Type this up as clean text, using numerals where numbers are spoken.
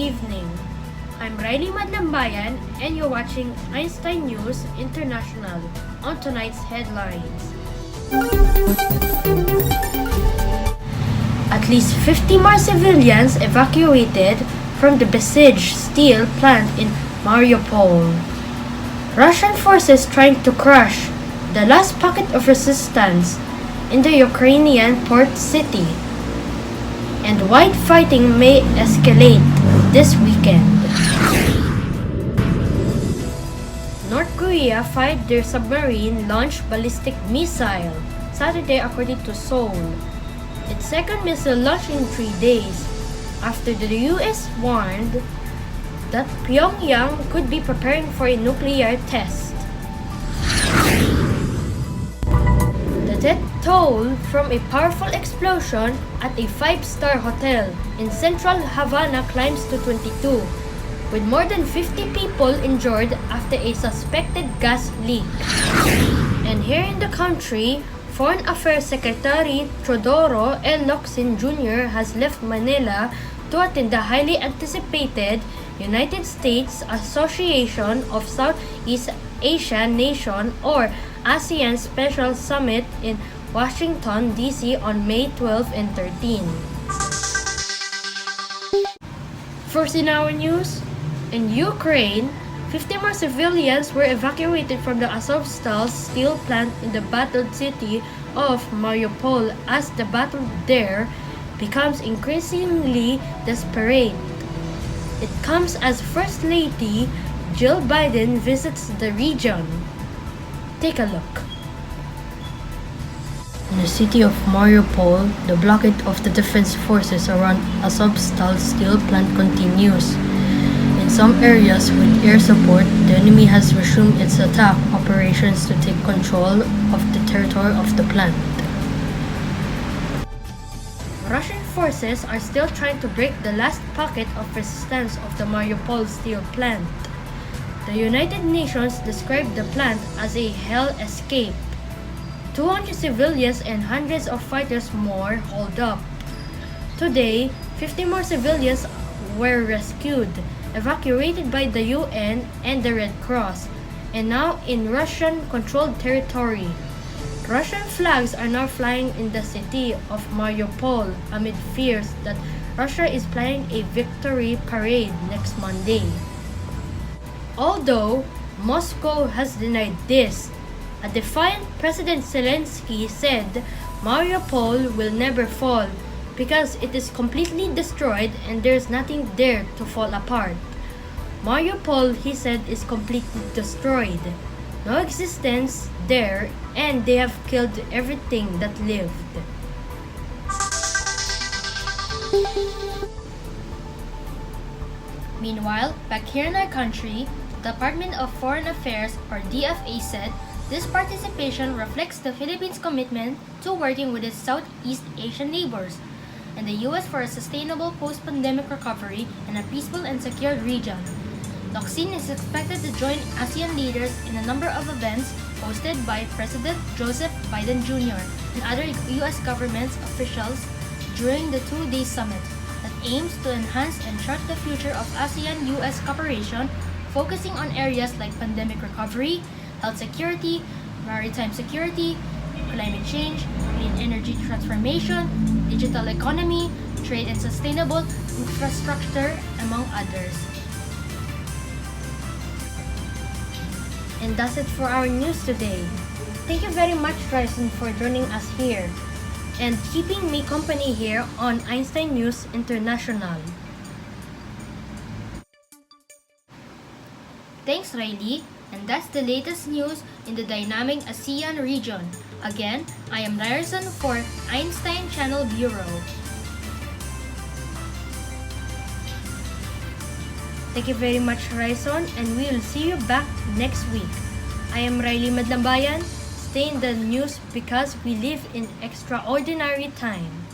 evening. I'm Riley Madlambayan and you're watching Einstein News International on tonight's headlines. At least 50 more civilians evacuated from the besieged steel plant in Mariupol. Russian forces trying to crush the last pocket of resistance in the Ukrainian port city. And wide fighting may escalate this weekend. North Korea fired their submarine-launched ballistic missile Saturday according to Seoul. Its second missile launched in 3 days after the US warned that Pyongyang could be preparing for a nuclear test. The death toll from a powerful explosion at a 5-star hotel in central Havana climbs to 22, with more than 50 people injured after a suspected gas leak. And here in the country, Foreign Affairs Secretary Teodoro L. Locsin Jr. has left Manila to attend the highly anticipated United States Association of Southeast Asian Nations or ASEAN Special Summit in Washington, D.C. on May 12 and 13. First in our news, in Ukraine, 50 more civilians were evacuated from the Azovstal steel plant in the battled city of Mariupol as the battle there becomes increasingly desperate. It comes as First Lady Jill Biden visits the region. Take a look. In the city of Mariupol, the blockade of the defense forces around Azovstal steel plant continues. In some areas with air support, the enemy has resumed its attack operations to take control of the territory of the plant. Russian forces are still trying to break the last pocket of resistance of the Mariupol steel plant. The United Nations described the plant as a hell escape. 200 civilians and hundreds of fighters more hold up. Today, 50 more civilians were rescued, evacuated by the UN and the Red Cross, and now in Russian-controlled territory. Russian flags are now flying in the city of Mariupol amid fears that Russia is planning a victory parade next Monday. Although Moscow has denied this, a defiant President Zelensky said Mariupol will never fall because it is completely destroyed and there's nothing there to fall apart. Mariupol, he said, is completely destroyed. No existence there, and they have killed everything that lived. Meanwhile, back here in our country, the Department of Foreign Affairs, or DFA, said this participation reflects the Philippines' commitment to working with its Southeast Asian neighbors and the U.S. for a sustainable post-pandemic recovery and a peaceful and secure region. Locsin is expected to join ASEAN leaders in a number of events hosted by President Joseph Biden Jr. and other U.S. government officials during the 2-day summit that aims to enhance and chart the future of ASEAN-U.S. cooperation, focusing on areas like pandemic recovery, health security, maritime security, climate change, clean energy transformation, digital economy, trade and sustainable infrastructure, among others. And that's it for our news today. Thank you very much, Ryson, for joining us here and keeping me company here on Einstein News International. Thanks, Riley. And that's the latest news in the dynamic ASEAN region. Again, I am Ryerson for Einstein Channel Bureau. Thank you very much, Ryerson, and we will see you back next week. I am Riley Madlambayan. Stay in the news because we live in extraordinary time.